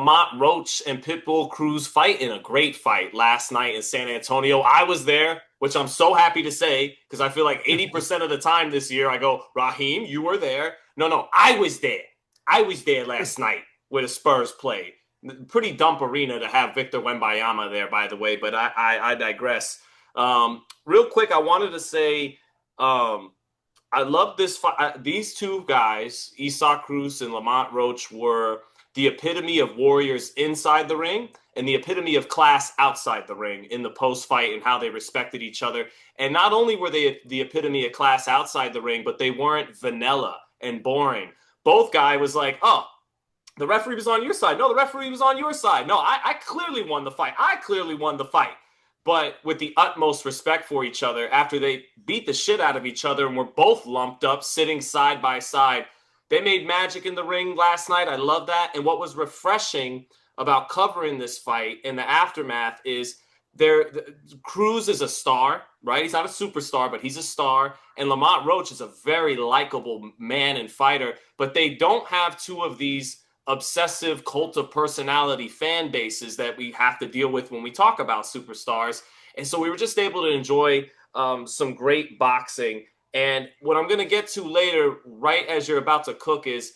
Lamont Roach and Pitbull Cruz fight in a great fight last night in San Antonio. I was there, which I'm so happy to say because I feel like 80% of the time this year I go, Raheem, you were there. No, I was there. I was there last night where the Spurs played. Pretty dump arena to have Victor Wembanyama there, by the way, but I digress. Real quick, I wanted to say I love this fight. These two guys, Esau Cruz and Lamont Roach, were the epitome of warriors inside the ring and the epitome of class outside the ring in the post fight and how they respected each other. And not only were they the epitome of class outside the ring, but they weren't vanilla and boring. Both guy was like, oh, the referee was on your side. No, the referee was on your side. No, I clearly won the fight. I clearly won the fight. But with the utmost respect for each other, after they beat the shit out of each other and were both lumped up, sitting side by side, they made magic in the ring last night. I love that. And what was refreshing about covering this fight in the aftermath is Cruz is a star, right? He's not a superstar, but he's a star. And Lamont Roach is a very likable man and fighter. But they don't have two of these obsessive cult of personality fan bases that we have to deal with when we talk about superstars. And so we were just able to enjoy some great boxing. And what I'm going to get to later, right as you're about to cook, is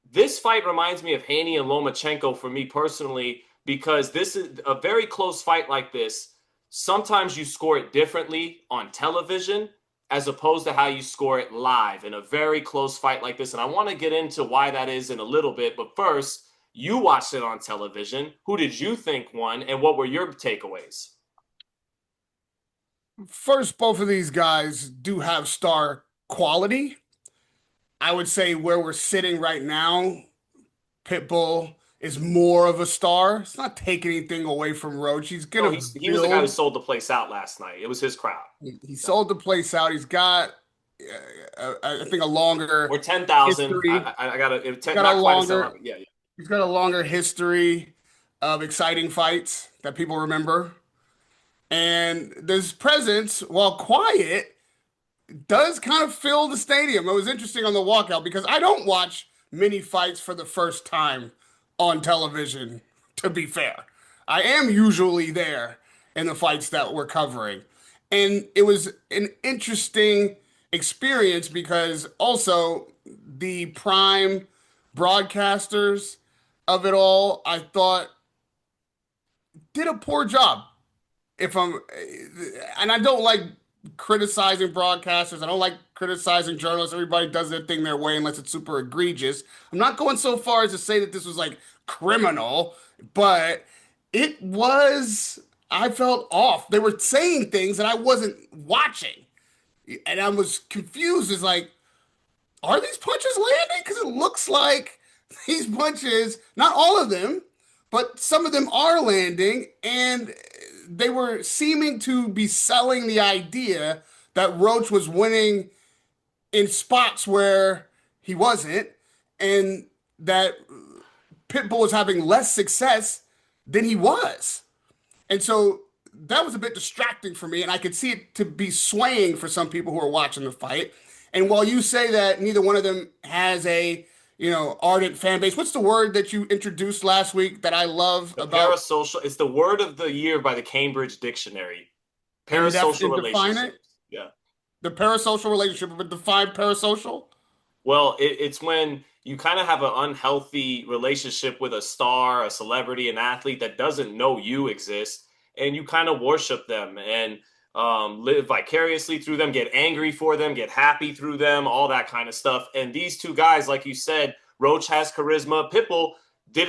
this fight reminds me of Haney and Lomachenko for me personally, because this is a very close fight like this. Sometimes you score it differently on television as opposed to how you score it live in a very close fight like this. And I want to get into why that is in a little bit. But first, you watched it on television. Who did you think won, and what were your takeaways? First, both of these guys do have star quality. I would say where we're sitting right now, Pitbull is more of a star. It's not taking anything away from Roach. He's No, gonna he was the guy who build. sold the place out last night. It was his crowd. He sold the place out. He's got, I think, a longer We're 10,000. history. I got to, He's got a not quite a sellout, longer. but yeah. He's got a longer history of exciting fights that people remember. And this presence, while quiet, does kind of fill the stadium. It was interesting on the walkout because I don't watch many fights for the first time on television, to be fair. I am usually there in the fights that we're covering. And it was an interesting experience because also the prime broadcasters of it all, I thought, did a poor job. If I'm, and I don't like criticizing broadcasters. I don't like criticizing journalists. Everybody does their thing their way unless it's super egregious. I'm not going so far as to say that this was like criminal, but it was, I felt off. They were saying things that I wasn't watching. And I was confused. It's like, are these punches landing? Because it looks like these punches, not all of them, but some of them are landing. And they were seeming to be selling the idea that Roach was winning in spots where he wasn't, and that Pitbull was having less success than he was. And so that was a bit distracting for me, and I could see it to be swaying for some people who are watching the fight. And while you say that neither one of them has a, ardent fan base, what's the word that you introduced last week that I love The about? parasocial, it's the word of the year by the Cambridge Dictionary. And, Parasocial and define it? relationships. Yeah. The parasocial relationship, but define parasocial? Well, it's when you kind of have an unhealthy relationship with a star, a celebrity, an athlete that doesn't know you exist, and you kind of worship them and live vicariously through them, get angry for them, get happy through them, all that kind of stuff. And these two guys, like you said, Roach has charisma. Pitbull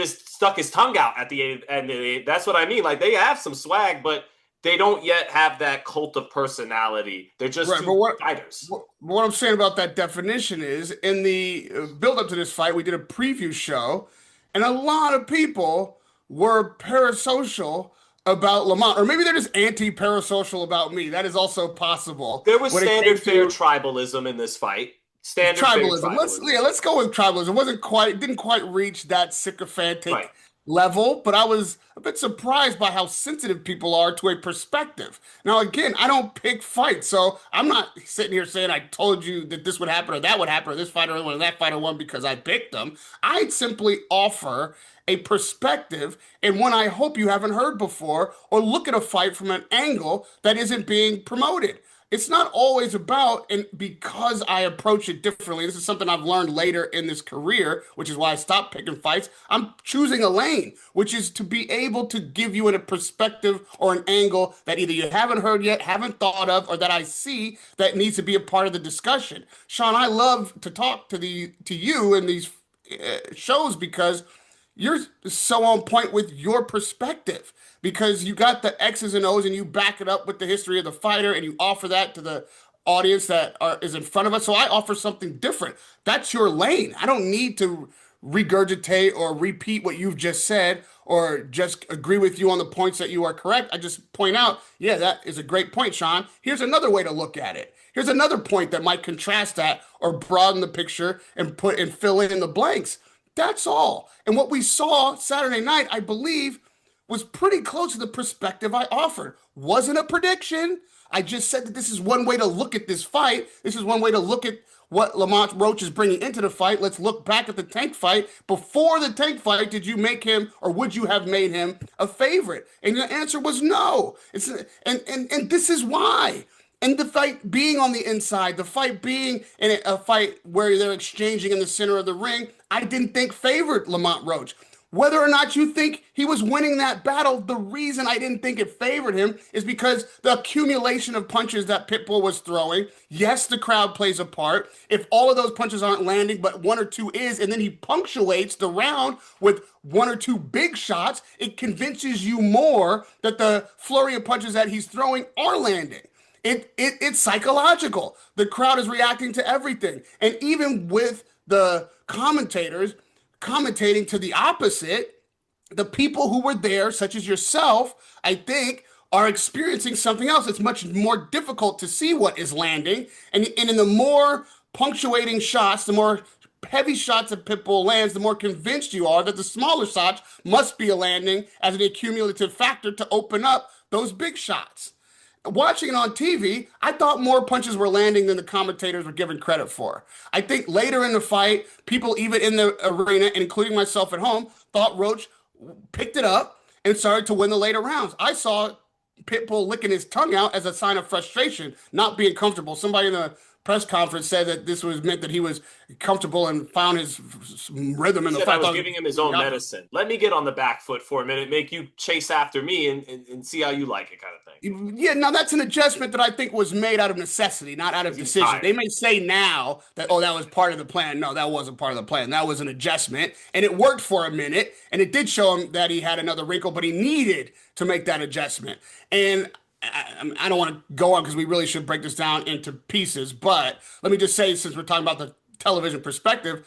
stuck his tongue out at the end. And that's what I mean. Like they have some swag, but they don't yet have that cult of personality. They're just Right, but two fighters. what I'm saying about that definition is in the build up to this fight, we did a preview show, and a lot of people were parasocial about Lamont, or maybe they're just anti-parasocial about me. That is also possible There was when it came standard fair to tribalism in this fight. Standard fair tribalism. Let's tribalism. yeah, let's go with tribalism. It didn't quite reach that sycophantic Right. level, but I was a bit surprised by how sensitive people are to a perspective. Now, again, I don't pick fights, so I'm not sitting here saying I told you that this would happen or that would happen or this fighter won or that fighter won because I picked them. I'd simply offer a perspective and one I hope you haven't heard before, or look at a fight from an angle that isn't being promoted. It's not always about, and because I approach it differently, this is something I've learned later in this career, which is why I stopped picking fights. I'm choosing a lane, which is to be able to give you a perspective or an angle that either you haven't heard yet, haven't thought of, or that I see that needs to be a part of the discussion. Sean, I love to talk to you in these shows because you're so on point with your perspective because you got the X's and O's and you back it up with the history of the fighter and you offer that to the audience is in front of us. So I offer something different. That's your lane. I don't need to regurgitate or repeat what you've just said or just agree with you on the points that you are correct. I just point out, yeah, that is a great point, Sean. Here's another way to look at it. Here's another point that might contrast that or broaden the picture and put and fill in the blanks. That's all. And what we saw Saturday night, I believe, was pretty close to the perspective I offered. Wasn't a prediction. I just said that this is one way to look at this fight. This is one way to look at what Lamont Roach is bringing into the fight. Let's look back at the Tank fight. Before the Tank fight, did you make him or would you have made him a favorite? And the answer was no. And this is why. And the fight being on the inside, the fight being in a fight where they're exchanging in the center of the ring, I didn't think favored Lamont Roach. Whether or not you think he was winning that battle, the reason I didn't think it favored him is because the accumulation of punches that Pitbull was throwing. Yes, the crowd plays a part. If all of those punches aren't landing, but one or two is, and then he punctuates the round with one or two big shots, it convinces you more that the flurry of punches that he's throwing are landing. It's psychological. The crowd is reacting to everything. And even with the commentators commentating to the opposite, the people who were there, such as yourself, I think, are experiencing something else. It's much more difficult to see what is landing. And in the more punctuating shots, the more heavy shots that Pitbull lands, the more convinced you are that the smaller shots must be a landing as an accumulative factor to open up those big shots. Watching it on TV, I thought more punches were landing than the commentators were given credit for. I think later in the fight, people even in the arena, and including myself at home, thought Roach picked it up and started to win the later rounds. I saw Pitbull licking his tongue out as a sign of frustration, not being comfortable. Somebody in the press conference said that this was meant that he was comfortable and found his rhythm in the fight. I was giving him his own medicine. Let me get on the back foot for a minute, make you chase after me and see how you like it kind of thing. Yeah, now that's an adjustment that I think was made out of necessity, not out of decision. They may say now that, oh, that was part of the plan. No, that wasn't part of the plan. That was an adjustment, and it worked for a minute, and it did show him that he had another wrinkle, but he needed to make that adjustment. And I don't want to go on because we really should break this down into pieces, but let me just say, since we're talking about the television perspective,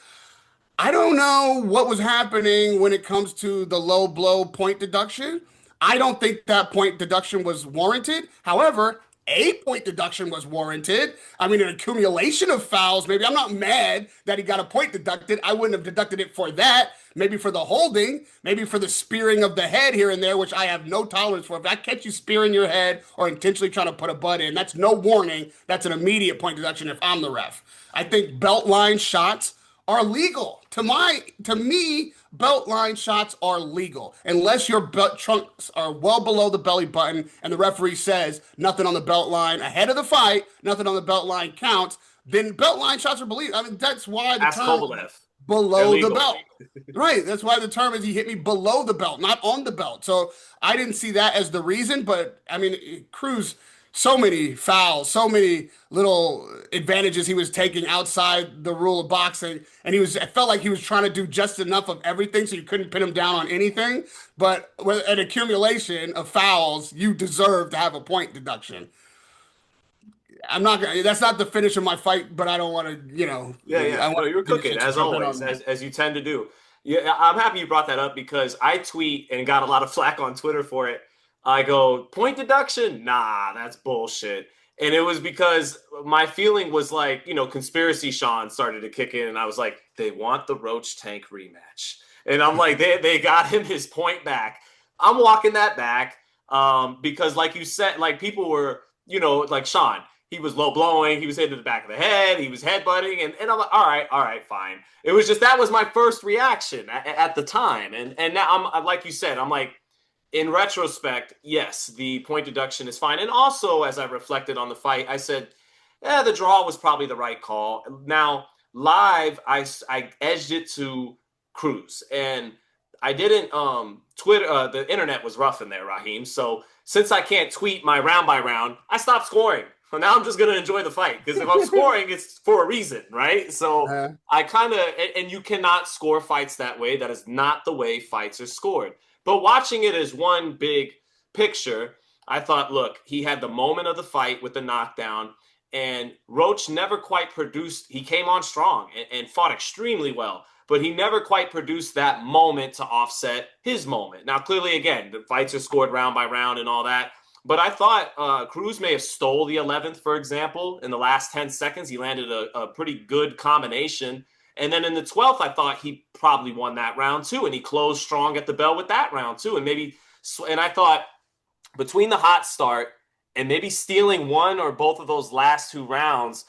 I don't know what was happening when it comes to the low blow point deduction. I don't think that point deduction was warranted. However, a point deduction was warranted. I mean, an accumulation of fouls, maybe. I'm not mad that he got a point deducted. I wouldn't have deducted it for that. Maybe for the holding, maybe for the spearing of the head here and there, which I have no tolerance for. If I catch you spearing your head or intentionally trying to put a butt in, that's no warning. That's an immediate point deduction if I'm the ref. I think belt line shots are legal. To me, belt line shots are legal unless your belt trunks are well below the belly button and the referee says nothing on the belt line ahead of the fight, nothing on the belt line counts. Then belt line shots are believed. I mean, that's why the term below the belt. Right. That's why the term is he hit me below the belt, not on the belt. So I didn't see that as the reason, but I mean, Cruz, so many fouls, so many little advantages he was taking outside the rule of boxing. And it felt like he was trying to do just enough of everything so you couldn't pin him down on anything. But with an accumulation of fouls, you deserve to have a point deduction. That's not the finish of my fight, but I don't want to, Yeah. No, you're cooking as always, as you tend to do. Yeah, I'm happy you brought that up because I tweet and got a lot of flack on Twitter for it. I go, point deduction? Nah, that's bullshit. And it was because my feeling was like, conspiracy Sean started to kick in. And I was like, they want the Roach Tank rematch. And I'm like, they got him his point back. I'm walking that back because, like you said, like people were, like Sean, he was low blowing, he was hitting the back of the head, he was headbutting, and I'm like, all right, fine. It was just that was my first reaction at the time, and now I'm like you said, I'm like, in retrospect, yes, the point deduction is fine. And also, as I reflected on the fight, I said, the draw was probably the right call. Now, live, I edged it to Cruz. And I didn't, Twitter, the internet was rough in there, Raheem. So since I can't tweet my round by round, I stopped scoring. So now I'm just going to enjoy the fight because if I'm scoring, it's for a reason, right? So Uh, I kind of, and you cannot score fights that way. That is not the way fights are scored. But watching it as one big picture, I thought, look, he had the moment of the fight with the knockdown, and Roach never quite produced. He came on strong and fought extremely well, but he never quite produced that moment to offset his moment. Now, clearly, again, the fights are scored round by round and all that. But I thought Cruz may have stole the 11th, for example, in the last 10 seconds. He landed a pretty good combination. And then in the 12th, I thought he probably won that round too. And he closed strong at the bell with that round too. And I thought between the hot start and maybe stealing one or both of those last two rounds,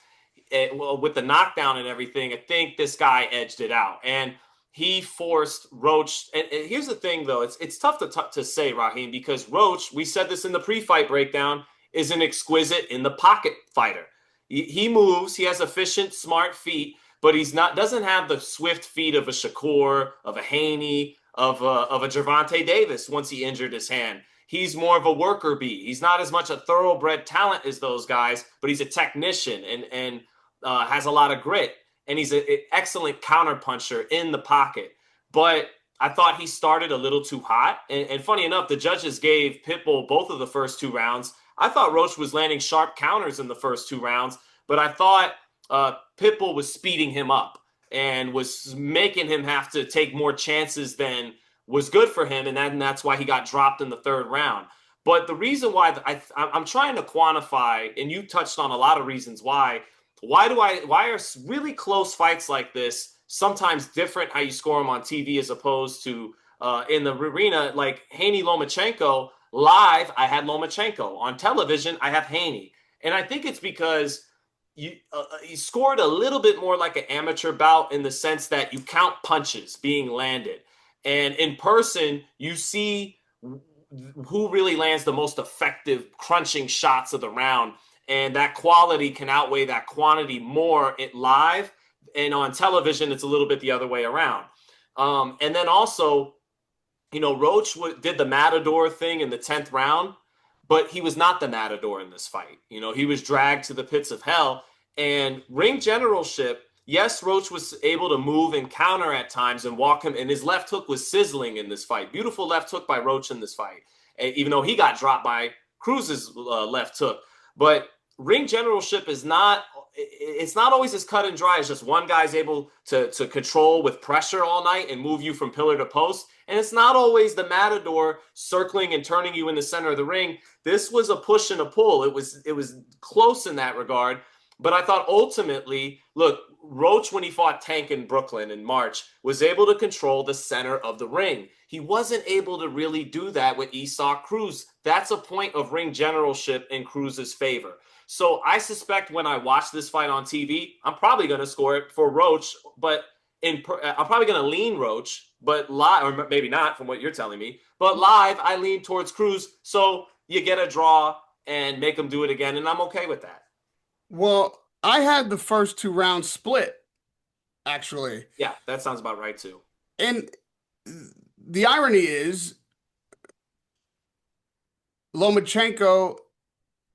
well, with the knockdown and everything, I think this guy edged it out. And he forced Roach. And here's the thing, though. It's tough to say, Raheem, because Roach, we said this in the pre-fight breakdown, is an exquisite in the pocket fighter. He moves. He has efficient, smart feet, but doesn't have the swift feet of a Shakur, of a Haney, of a Gervonta Davis once he injured his hand. He's more of a worker bee. He's not as much a thoroughbred talent as those guys, but he's a technician and has a lot of grit. And he's an excellent counterpuncher in the pocket. But I thought he started a little too hot. And funny enough, the judges gave Pitbull both of the first two rounds. I thought Roach was landing sharp counters in the first two rounds, but I thought Pitbull was speeding him up and was making him have to take more chances than was good for him, and that's why he got dropped in the third round. But the reason why I'm trying to quantify, and you touched on a lot of reasons why are really close fights like this sometimes different how you score them on TV as opposed to in the arena, like Haney Lomachenko. Live, I had Lomachenko. On television, I have Haney. And I think it's because you scored a little bit more like an amateur bout in the sense that you count punches being landed. And in person, you see who really lands the most effective crunching shots of the round. And that quality can outweigh that quantity more live. And on television, it's a little bit the other way around. And then also, Roach did the Matador thing in the 10th round, but he was not the Matador in this fight. He was dragged to the pits of hell. And ring generalship, yes, Roach was able to move and counter at times and walk him, and his left hook was sizzling in this fight. Beautiful left hook by Roach in this fight, even though he got dropped by Cruz's left hook. But ring generalship it's not always as cut and dry as just one guy's able to control with pressure all night and move you from pillar to post. And it's not always the Matador circling and turning you in the center of the ring. This was a push and a pull. It was close in that regard. But I thought ultimately, look, Roach, when he fought Tank in Brooklyn in March, was able to control the center of the ring. He wasn't able to really do that with Esau Cruz. That's a point of ring generalship in Cruz's favor. So I suspect when I watch this fight on TV, I'm probably going to score it for Roach, but I'm probably going to lean Roach, but live, or maybe not from what you're telling me, but live, I lean towards Cruz. So you get a draw and make them do it again, and I'm okay with that. Well, I had the first two rounds split, actually. Yeah, that sounds about right too. And the irony is, Lomachenko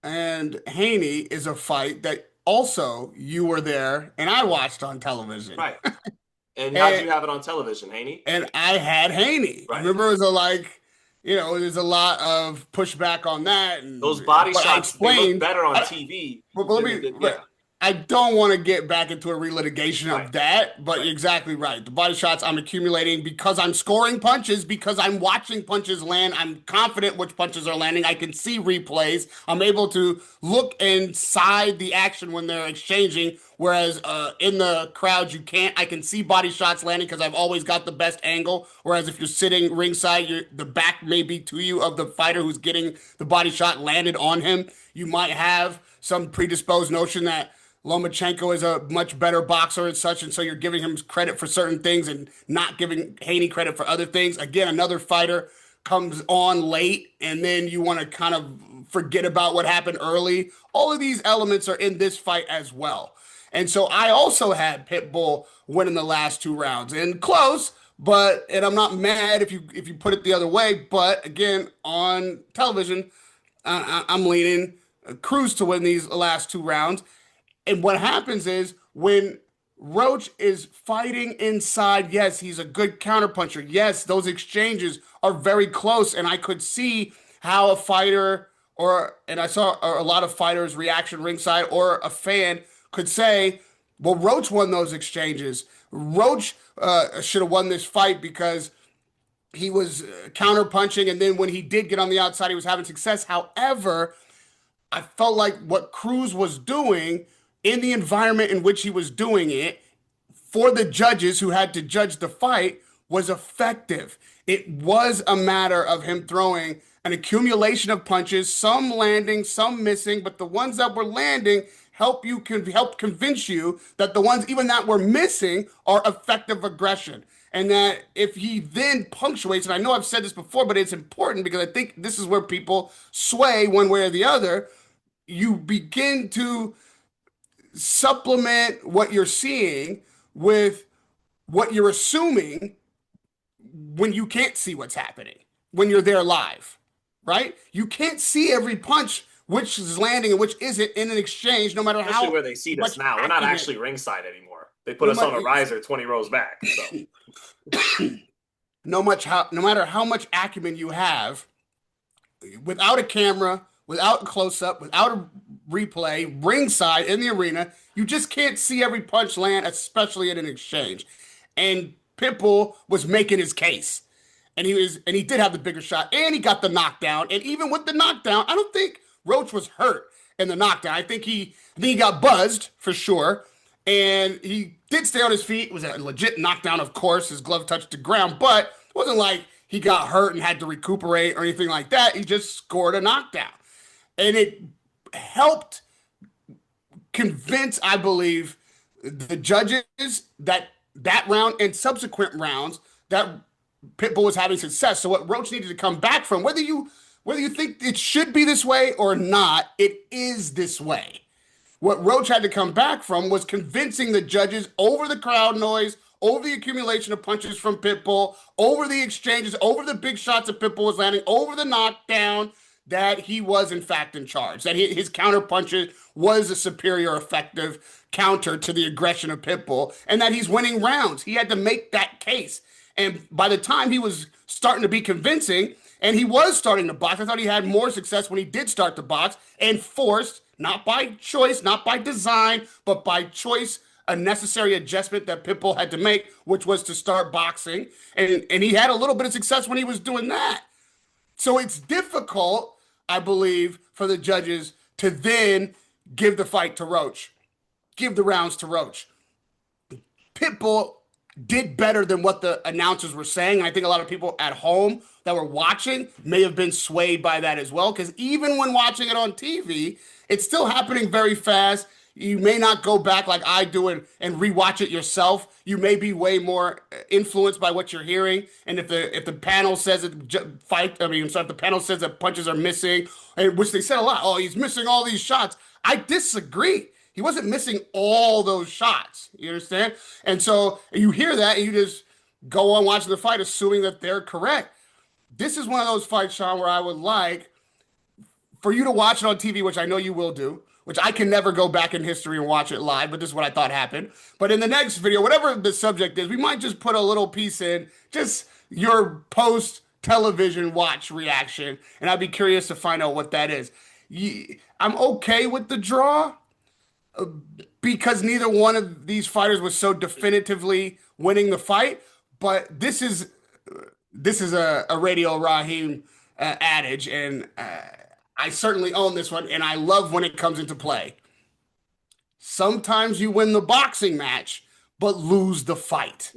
and Haney is a fight that also you were there and I watched on television. Right. And how'd you have it on television, Haney? And I had Haney. Right. Remember, it was there's a lot of pushback on that. And those body shots, they look better on TV. But let me I don't want to get back into a relitigation Right. of that, but Right. you're exactly right. The body shots I'm accumulating because I'm scoring punches, because I'm watching punches land. I'm confident which punches are landing. I can see replays. I'm able to look inside the action when they're exchanging, whereas in the crowd, you can't. I can see body shots landing because I've always got the best angle. Whereas if you're sitting ringside, the back may be to you of the fighter who's getting the body shot landed on him. You might have some predisposed notion that Lomachenko is a much better boxer and such, and so you're giving him credit for certain things and not giving Haney credit for other things. Again, another fighter comes on late, and then you want to kind of forget about what happened early. All of these elements are in this fight as well. And so I also had Pitbull winning the last two rounds and close, but and I'm not mad if you put it the other way. But again, on television, I'm leaning Cruz to win these last two rounds. And what happens is when Roach is fighting inside, yes, he's a good counterpuncher. Yes, those exchanges are very close. And I could see how a fighter and I saw a lot of fighters' reaction ringside or a fan could say, well, Roach won those exchanges. Roach should have won this fight because he was counter punching. And then when he did get on the outside, he was having success. However, I felt like what Cruz was doing in the environment in which he was doing it for the judges who had to judge the fight was effective. It was a matter of him throwing an accumulation of punches, some landing, some missing, but the ones that were landing help convince you that the ones even that were missing are effective aggression. And that if he then punctuates, and I know I've said this before, but it's important because I think this is where people sway one way or the other. You begin to supplement what you're seeing with what you're assuming when you can't see what's happening, when you're there live, right? You can't see every punch, which is landing and which isn't in an exchange, no matter Especially how where they seat us much now. We're not acumen, actually ringside anymore. They put no us on a matter, riser 20 rows back. So no matter how much acumen you have, without a camera, without close up, without a replay, ringside in the arena, you just can't see every punch land, especially in an exchange. And Pitbull was making his case. And he did have the bigger shot, and he got the knockdown. And even with the knockdown, I don't think Roach was hurt in the knockdown. I think he got buzzed for sure. And he did stay on his feet. It was a legit knockdown, of course. His glove touched the ground, but it wasn't like he got hurt and had to recuperate or anything like that. He just scored a knockdown. And it helped convince, I believe, the judges that that round and subsequent rounds that Pitbull was having success. So what Roach needed to come back from, whether you think it should be this way or not, it is this way. What Roach had to come back from was convincing the judges over the crowd noise, over the accumulation of punches from Pitbull, over the exchanges, over the big shots that Pitbull was landing, over the knockdown, that he was in fact in charge, that his counter punches was a superior effective counter to the aggression of Pitbull, and that he's winning rounds. He had to make that case. And by the time he was starting to be convincing, and he was starting to box, I thought he had more success when he did start to box and forced, not by choice, not by design, but by choice, a necessary adjustment that Pitbull had to make, which was to start boxing. And he had a little bit of success when he was doing that. So it's difficult, I believe, for the judges to then give the fight to Roach, give the rounds to Roach. Pitbull did better than what the announcers were saying. I think a lot of people at home that were watching may have been swayed by that as well, because even when watching it on TV, it's still happening very fast. You may not go back like I do and rewatch it yourself. You may be way more influenced by what you're hearing. And if the panel says if the panel says that punches are missing, which they said a lot, oh, he's missing all these shots. I disagree. He wasn't missing all those shots. You understand? And so you hear that and you just go on watching the fight, assuming that they're correct. This is one of those fights, Sean, where I would like for you to watch it on TV, which I know you will do, which I can never go back in history and watch it live, but this is what I thought happened. But in the next video, whatever the subject is, we might just put a little piece in, just your post-television watch reaction, and I'd be curious to find out what that is. I'm okay with the draw. because neither one of these fighters was so definitively winning the fight. But this is a Radio Raheem adage, and I certainly own this one, and I love when it comes into play. Sometimes you win the boxing match, but lose the fight.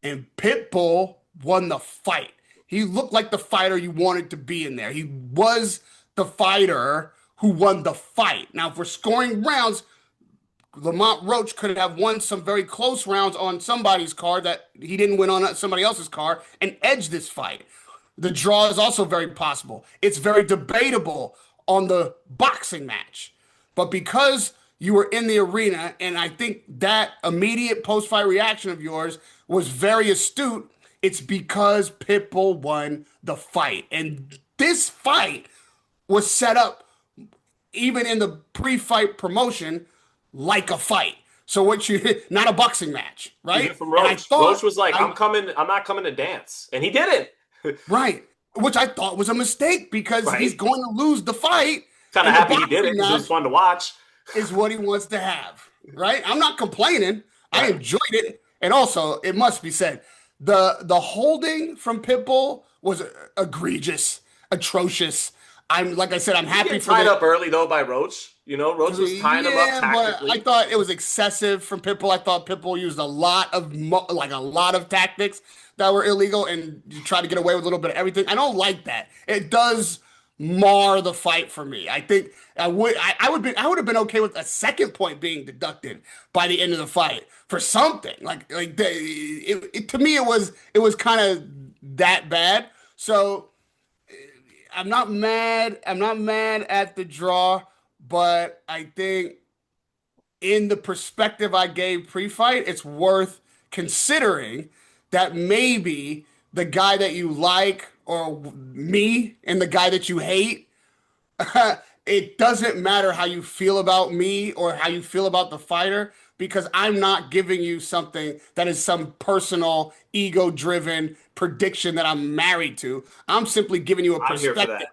And Pitbull won the fight. He looked like the fighter you wanted to be in there. He was the fighter who won the fight. Now, if we're scoring rounds, Lamont Roach could have won some very close rounds on somebody's card that he didn't win on somebody else's card and edge this fight. The draw is also very possible. It's very debatable on the boxing match. But because you were in the arena, and I think that immediate post-fight reaction of yours was very astute, it's because Pitbull won the fight. And this fight was set up, even in the pre-fight promotion, like a fight. So what you not a boxing match, right? From Roach. And I thought Roach was like, I'm coming, I'm not coming to dance. And he didn't. right, which I thought was a mistake because Right. he's going to lose the fight. Kind of and the happy he did it boxing because it was match fun to watch. is what he wants to have, right? I'm not complaining. I Right. enjoyed it. And also, it must be said, the holding from Pitbull was egregious, atrocious. I'm like I said, I'm happy Getting for tied the up early though by Roach. You know, Roach was tying him up yeah, but tactically. I thought it was excessive from Pitbull. I thought Pitbull used a lot of a lot of tactics that were illegal and you try to get away with a little bit of everything. I don't like that. It does mar the fight for me. I think I would have been okay with a second point being deducted by the end of the fight for something to me it was kind of that bad. So I'm not mad. I'm not mad at the draw, but I think in the perspective I gave pre-fight, it's worth considering that maybe the guy that you like or me and the guy that you hate, it doesn't matter how you feel about me or how you feel about the fighter because I'm not giving you something that is some personal ego-driven prediction that I'm married to. I'm simply giving you a I'm here for perspective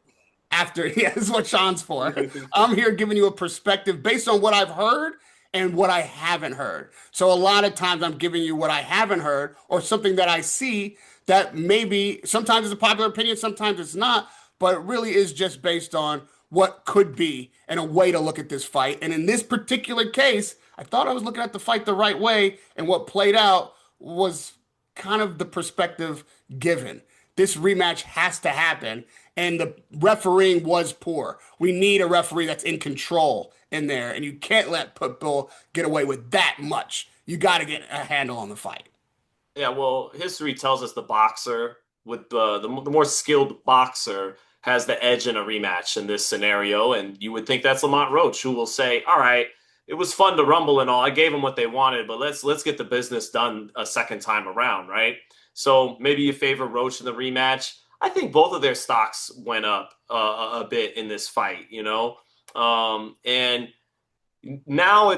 that. after yeah, this is what Sean's for. I'm here giving you a perspective based on what I've heard and what I haven't heard. So a lot of times I'm giving you what I haven't heard or something that I see that maybe sometimes it's a popular opinion, sometimes it's not, but it really is just based on what could be and a way to look at this fight. And in this particular case, I thought I was looking at the fight the right way, and what played out was kind of the perspective given. This rematch has to happen, and the refereeing was poor. We need a referee that's in control in there, and you can't let Pitbull get away with that much. You got to get a handle on the fight. Yeah, well, history tells us the boxer with the more skilled boxer has the edge in a rematch in this scenario, and you would think that's Lamont Roach, who will say, "All right, it was fun to rumble and all. I gave them what they wanted, but let's get the business done a second time around, right?" So maybe you favor Roach in the rematch. I think both of their stocks went up a bit in this fight, you know, and now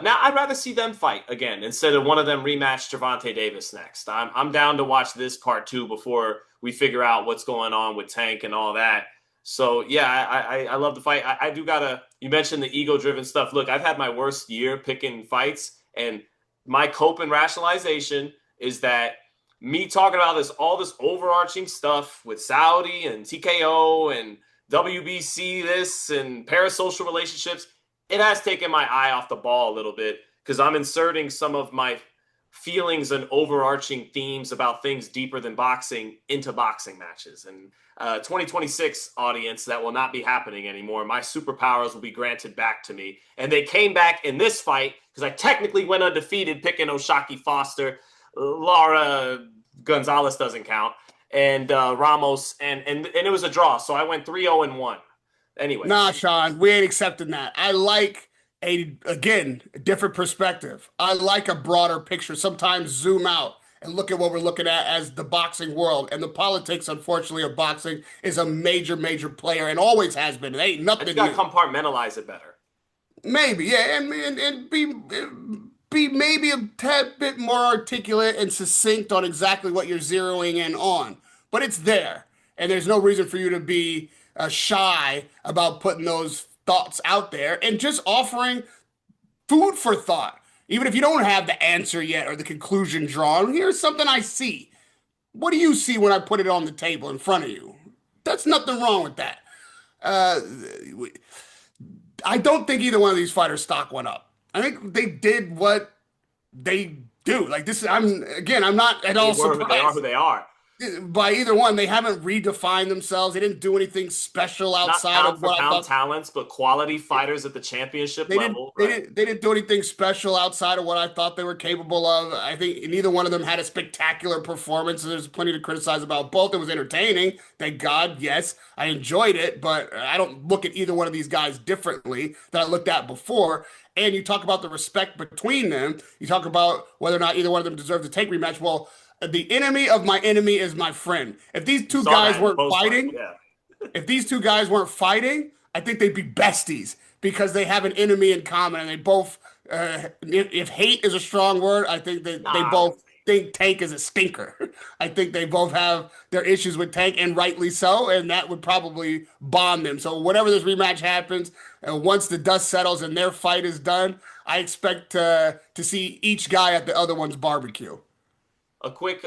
now I'd rather see them fight again instead of one of them rematch Gervonta Davis next. I'm down to watch this part two before we figure out what's going on with Tank and all that. So yeah, I love the fight. I do gotta. You mentioned the ego driven stuff. Look, I've had my worst year picking fights, and my cope and rationalization is that me talking about all this overarching stuff with Saudi and TKO and WBC this and parasocial relationships, it has taken my eye off the ball a little bit because I'm inserting some of my feelings and overarching themes about things deeper than boxing into boxing matches. And 2026 audience, that will not be happening anymore. My superpowers will be granted back to me. And they came back in this fight because I technically went undefeated picking Oshaki Foster. Laura Gonzalez doesn't count. And Ramos. And it was a draw. So I went 3-0-1. Anyway. Nah, Sean, we ain't accepting that. I like again, a different perspective. I like a broader picture. Sometimes zoom out and look at what we're looking at as the boxing world. And the politics, unfortunately, of boxing is a major, major player and always has been. It ain't I nothing just got to new. compartmentalize it better. Maybe, yeah, and be maybe a tad bit more articulate and succinct on exactly what you're zeroing in on. But it's there, and there's no reason for you to be shy about putting those thoughts out there and just offering food for thought. Even if you don't have the answer yet or the conclusion drawn, here's something I see. What do you see when I put it on the table in front of you? That's nothing wrong with that. Uh, I don't think either one of these fighters' stock went up. I think they did what they do. Like this, I'm not at They all were who they are, who surprised they are. by either one. They haven't redefined themselves. They didn't do anything special Not outside pound of for what I pound thought. talents, but quality fighters at the championship They didn't level, they right? didn't they didn't do anything special outside of what I thought they were capable of. I think neither one of them had a spectacular performance. There's plenty to criticize about both. It was entertaining, thank God. Yes, I enjoyed it, but I don't look at either one of these guys differently than I looked at before. And you talk about the respect between them. You talk about whether or not either one of them deserves to take rematch. Well, the enemy of my enemy is my friend. If these You two saw guys that in the weren't post fight. fighting, Yeah. if these two guys weren't fighting, I think they'd be besties because they have an enemy in common and they both, if hate is a strong word, I think that they Nah, I both wouldn't say. think Tank is a stinker. I think they both have their issues with Tank and rightly so, and that would probably bond them. So whenever this rematch happens, once the dust settles and their fight is done, I expect to see each guy at the other one's barbecue. A quick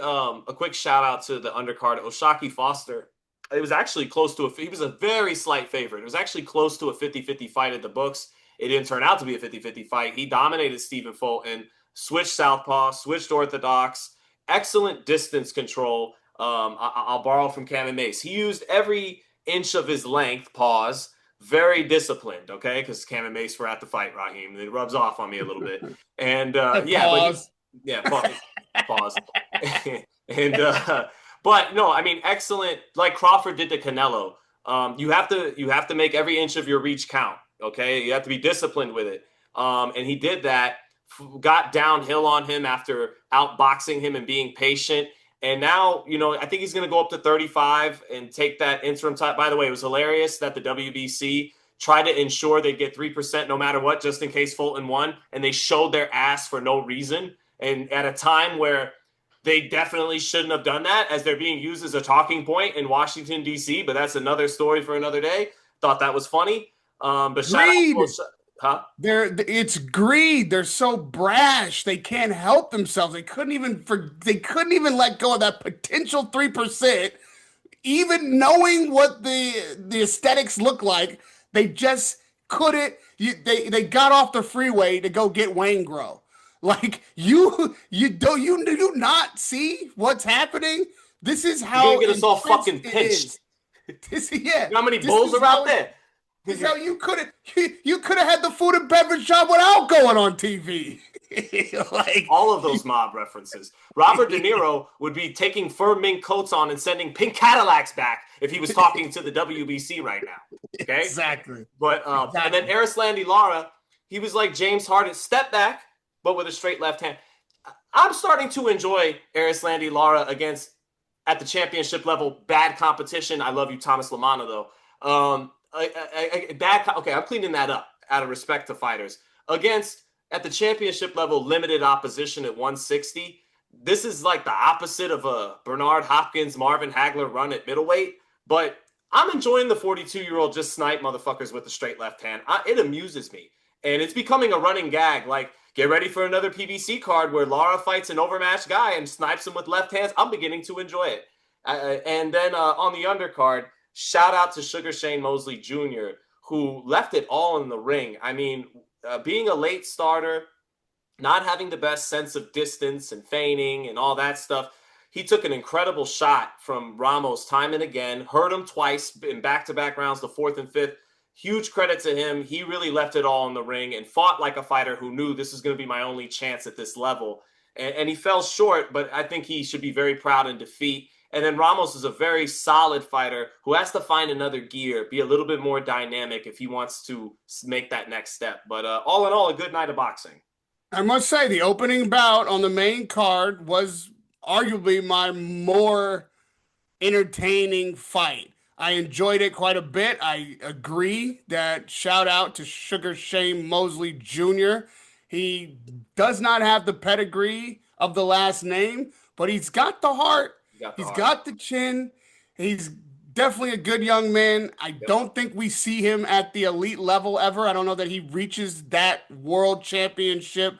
shout out to the undercard, Oshaki Foster. It was actually close to he was a very slight favorite. It was actually close to a 50-50 fight at the books. It didn't turn out to be a 50-50 fight. He dominated Stephen Fulton, switched southpaw, switched orthodox, excellent distance control. I'll borrow from Cam Mace. He used every inch of his length, pause, very disciplined, okay? Because Cam and Mace were at the fight, Raheem. It rubs off on me a little bit. And yeah, but Pause. yeah, pause. And but no, I mean excellent. Like Crawford did to Canelo. You have to make every inch of your reach count. Okay, you have to be disciplined with it. And he did that. Got downhill on him after outboxing him and being patient. And now, I think he's going to go up to 35 and take that interim time. By the way, it was hilarious that the WBC tried to ensure they get 3% no matter what, just in case Fulton won. And they showed their ass for no reason. And at a time where they definitely shouldn't have done that, as they're being used as a talking point in Washington, D.C., but that's another story for another day. Thought that was funny. But shout out Greed. to huh? It's greed. They're so brash. They can't help themselves. They couldn't even let go of that potential 3%, even knowing what the aesthetics look like. They just couldn't. They got off the freeway to go get Wayne Grow. Like you do not see what's happening. This is You're going how to get us all entrenched fucking it pinched. is. Yeah. You know how many This bulls is are out how there? so you could have had the food and beverage job without going on TV. Like All of those mob references. Robert De Niro would be taking fur mink coats on and sending pink Cadillacs back if he was talking to the WBC right now. Okay, exactly. but and then Exactly. Erislandy Lara, he was like James Harden, step back, but with a straight left hand. I'm starting to enjoy Erislandy Lara against at the championship level. Bad competition. I love you, Thomas Lamana, though. Bad. Okay, I'm cleaning that up out of respect to fighters against at the championship level limited opposition at 160. This is like the opposite of a Bernard Hopkins, Marvin Hagler run at middleweight. But I'm enjoying the 42-year-old just snipe motherfuckers with the straight left hand. It amuses me, and it's becoming a running gag. Like, get ready for another PBC card where Lara fights an overmatched guy and snipes him with left hands. I'm beginning to enjoy it. And then on the undercard, shout out to Sugar Shane Mosley Jr., who left it all in the ring. I mean, being a late starter, not having the best sense of distance and feigning and all that stuff, he took an incredible shot from Ramos time and again, hurt him twice in back-to-back rounds, the fourth and fifth. Huge credit to him. He really left it all in the ring and fought like a fighter who knew this is going to be my only chance at this level. And he fell short, but I think he should be very proud in defeat. And then Ramos is a very solid fighter who has to find another gear, be a little bit more dynamic if he wants to make that next step. But all in all, a good night of boxing. I must say the opening bout on the main card was arguably my more entertaining fight. I enjoyed it quite a bit. I agree that shout out to Sugar Shane Mosley Jr. He does not have the pedigree of the last name, but he's got the heart. You got the He's heart. got the chin. He's definitely a good young man. I Yep. don't think we see him at the elite level ever. I don't know that he reaches that world championship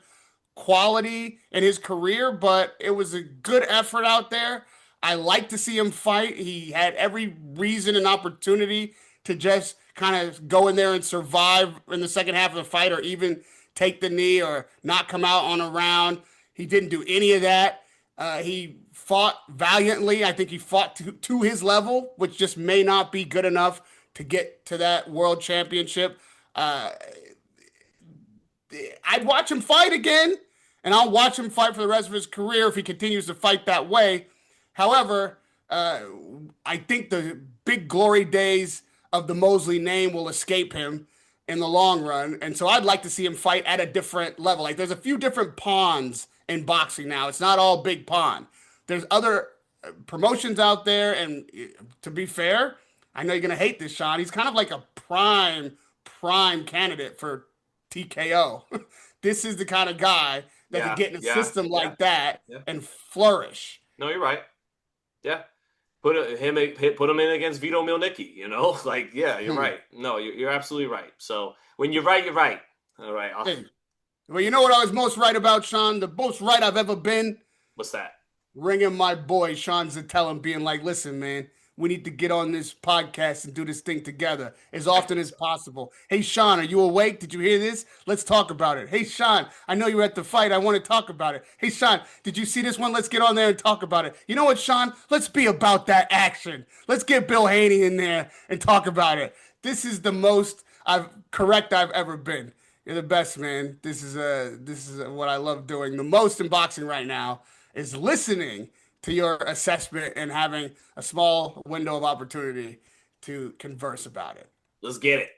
quality in his career, but it was a good effort out there. I like to see him fight. He had every reason and opportunity to just kind of go in there and survive in the second half of the fight or even take the knee or not come out on a round. He didn't do any of that. He fought valiantly. I think he fought to his level, which just may not be good enough to get to that world championship. Uh, I'd watch him fight again, and I'll watch him fight for the rest of his career if he continues to fight that way. However, uh, I think the big glory days of the Mosley name will escape him in the long run, and so I'd like to see him fight at a different level. Like there's a few different pawns in boxing now. It's not all big pawn. There's other promotions out there, and to be fair, I know you're gonna hate this, Sean. He's kind of like a prime candidate for TKO. This is the kind of guy that could Yeah, get in a yeah, system yeah, like that yeah. and flourish. No, you're right. Yeah. Put him in against Vito Milnicki, like, yeah, you're Hmm. right. No, you're absolutely right. So when you're right, you're right. All right. Hey, well, you know what I was most right about, Sean? The most right I've ever been? What's that? Ringing my boy Sean Zittel and being like, listen, man, we need to get on this podcast and do this thing together as I, often as possible. Hey, Sean, are you awake? Did you hear this? Let's talk about it. Hey, Sean, I know you were at the fight. I want to talk about it. Hey, Sean, did you see this one? Let's get on there and talk about it. You know what, Sean? Let's be about that action. Let's get Bill Haney in there and talk about it. This is the most correct I've ever been. You're the best, man. This is what I love doing the most in boxing right now is listening to your assessment and having a small window of opportunity to converse about it. let's get it.